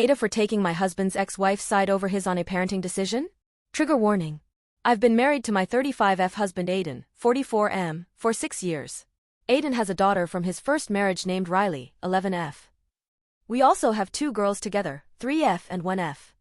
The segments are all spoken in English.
AITA for taking my husband's ex-wife's side over his on a parenting decision? Trigger warning. I've been married to my 35F husband Aiden, 44M, for 6 years. Aiden has a daughter from his first marriage named Riley, 11F. We also have 2 girls together, 3F and 1F.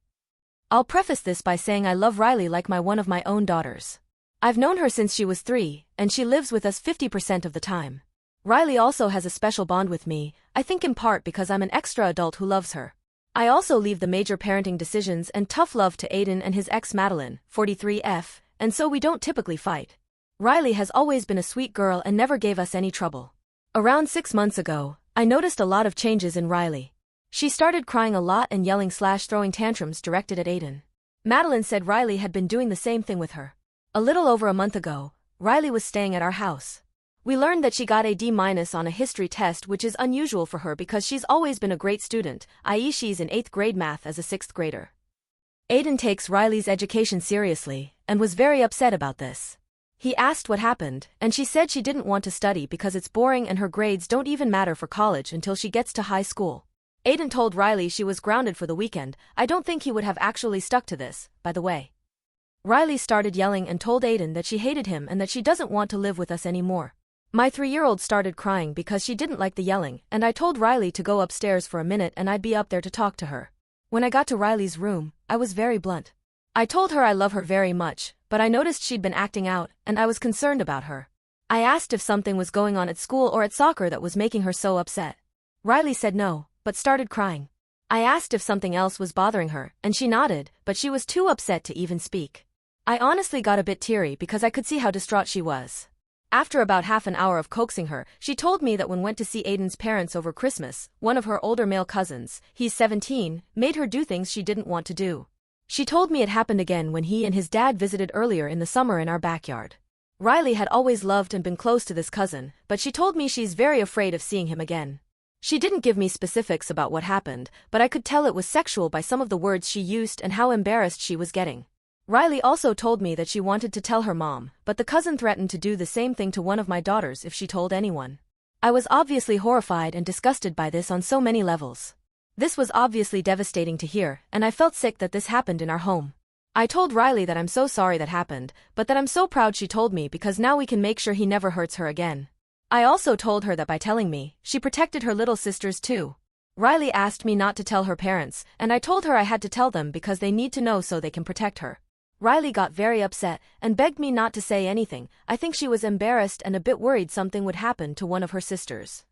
I'll preface this by saying I love Riley like one of my own daughters. I've known her since she was 3, and she lives with us 50% of the time. Riley also has a special bond with me, I think in part because I'm an extra adult who loves her. I also leave the major parenting decisions and tough love to Aiden and his ex Madeline, 43F, and so we don't typically fight. Riley has always been a sweet girl and never gave us any trouble. Around 6 months ago, I noticed a lot of changes in Riley. She started crying a lot and yelling/throwing tantrums directed at Aiden. Madeline said Riley had been doing the same thing with her. A little over a month ago, Riley was staying at our house. We learned that she got a D- on a history test, which is unusual for her because she's always been a great student, i.e. she's in 8th grade math as a 6th grader. Aiden takes Riley's education seriously, and was very upset about this. He asked what happened, and she said she didn't want to study because it's boring and her grades don't even matter for college until she gets to high school. Aiden told Riley she was grounded for the weekend. I don't think he would have actually stuck to this, by the way. Riley started yelling and told Aiden that she hated him and that she doesn't want to live with us anymore. My 3-year-old started crying because she didn't like the yelling, and I told Riley to go upstairs for a minute and I'd be up there to talk to her. When I got to Riley's room, I was very blunt. I told her I love her very much, but I noticed she'd been acting out, and I was concerned about her. I asked if something was going on at school or at soccer that was making her so upset. Riley said no, but started crying. I asked if something else was bothering her, and she nodded, but she was too upset to even speak. I honestly got a bit teary because I could see how distraught she was. After about half an hour of coaxing her, she told me that when went to see Aiden's parents over Christmas, one of her older male cousins, he's 17, made her do things she didn't want to do. She told me it happened again when he and his dad visited earlier in the summer in our backyard. Riley had always loved and been close to this cousin, but she told me she's very afraid of seeing him again. She didn't give me specifics about what happened, but I could tell it was sexual by some of the words she used and how embarrassed she was getting. Riley also told me that she wanted to tell her mom, but the cousin threatened to do the same thing to one of my daughters if she told anyone. I was obviously horrified and disgusted by this on so many levels. This was obviously devastating to hear, and I felt sick that this happened in our home. I told Riley that I'm so sorry that happened, but that I'm so proud she told me because now we can make sure he never hurts her again. I also told her that by telling me, she protected her little sisters too. Riley asked me not to tell her parents, and I told her I had to tell them because they need to know so they can protect her. Riley got very upset and begged me not to say anything. I think she was embarrassed and a bit worried something would happen to one of her sisters.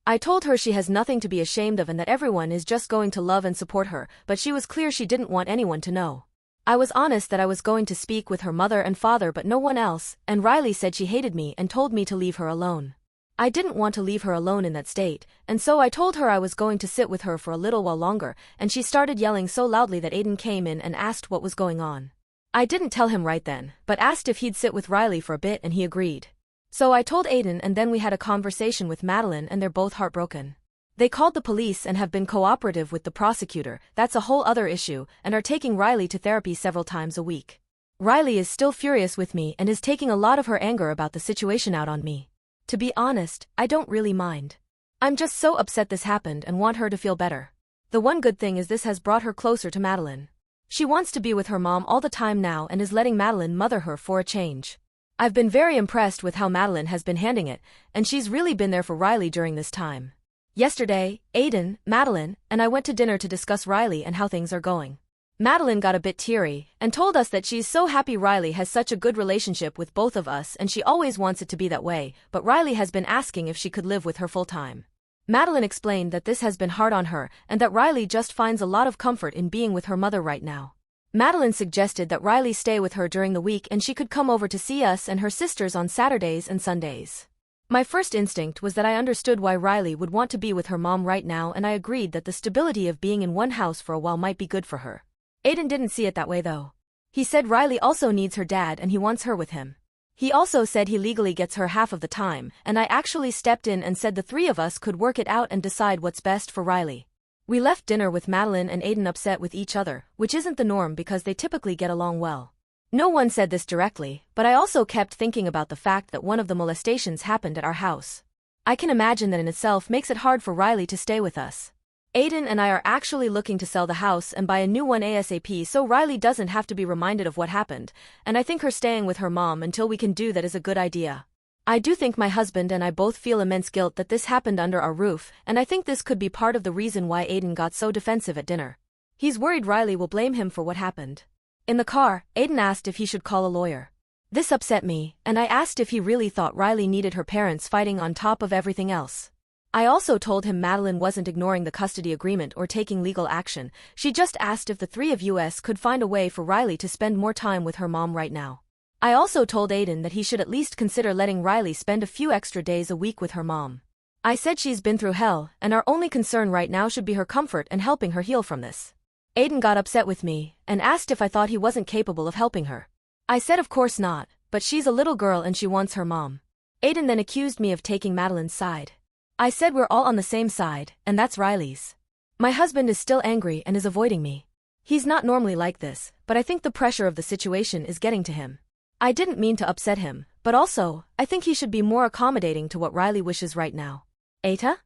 I told her she has nothing to be ashamed of and that everyone is just going to love and support her, but she was clear she didn't want anyone to know. I was honest that I was going to speak with her mother and father but no one else, and Riley said she hated me and told me to leave her alone. I didn't want to leave her alone in that state, and so I told her I was going to sit with her for a little while longer, and she started yelling so loudly that Aiden came in and asked what was going on. I didn't tell him right then, but asked if he'd sit with Riley for a bit and he agreed. So I told Aiden and then we had a conversation with Madeline and they're both heartbroken. They called the police and have been cooperative with the prosecutor, that's a whole other issue, and are taking Riley to therapy several times a week. Riley is still furious with me and is taking a lot of her anger about the situation out on me. To be honest, I don't really mind. I'm just so upset this happened and want her to feel better. The one good thing is this has brought her closer to Madeline. She wants to be with her mom all the time now and is letting Madeline mother her for a change. I've been very impressed with how Madeline has been handling it, and she's really been there for Riley during this time. Yesterday, Aiden, Madeline, and I went to dinner to discuss Riley and how things are going. Madeline got a bit teary and told us that she's so happy Riley has such a good relationship with both of us and she always wants it to be that way, but Riley has been asking if she could live with her full time. Madeline explained that this has been hard on her and that Riley just finds a lot of comfort in being with her mother right now. Madeline suggested that Riley stay with her during the week and she could come over to see us and her sisters on Saturdays and Sundays. My first instinct was that I understood why Riley would want to be with her mom right now and I agreed that the stability of being in one house for a while might be good for her. Aiden didn't see it that way though. He said Riley also needs her dad and he wants her with him. He also said he legally gets her half of the time, and I actually stepped in and said the 3 of us could work it out and decide what's best for Riley. We left dinner with Madeline and Aiden upset with each other, which isn't the norm because they typically get along well. No one said this directly, but I also kept thinking about the fact that one of the molestations happened at our house. I can imagine that in itself makes it hard for Riley to stay with us. Aiden and I are actually looking to sell the house and buy a new one ASAP so Riley doesn't have to be reminded of what happened, and I think her staying with her mom until we can do that is a good idea. I do think my husband and I both feel immense guilt that this happened under our roof, and I think this could be part of the reason why Aiden got so defensive at dinner. He's worried Riley will blame him for what happened. In the car, Aiden asked if he should call a lawyer. This upset me, and I asked if he really thought Riley needed her parents fighting on top of everything else. I also told him Madeline wasn't ignoring the custody agreement or taking legal action, she just asked if the three of us could find a way for Riley to spend more time with her mom right now. I also told Aiden that he should at least consider letting Riley spend a few extra days a week with her mom. I said she's been through hell, and our only concern right now should be her comfort and helping her heal from this. Aiden got upset with me, and asked if I thought he wasn't capable of helping her. I said of course not, but she's a little girl and she wants her mom. Aiden then accused me of taking Madeline's side. I said we're all on the same side, and that's Riley's. My husband is still angry and is avoiding me. He's not normally like this, but I think the pressure of the situation is getting to him. I didn't mean to upset him, but also, I think he should be more accommodating to what Riley wishes right now. AITA?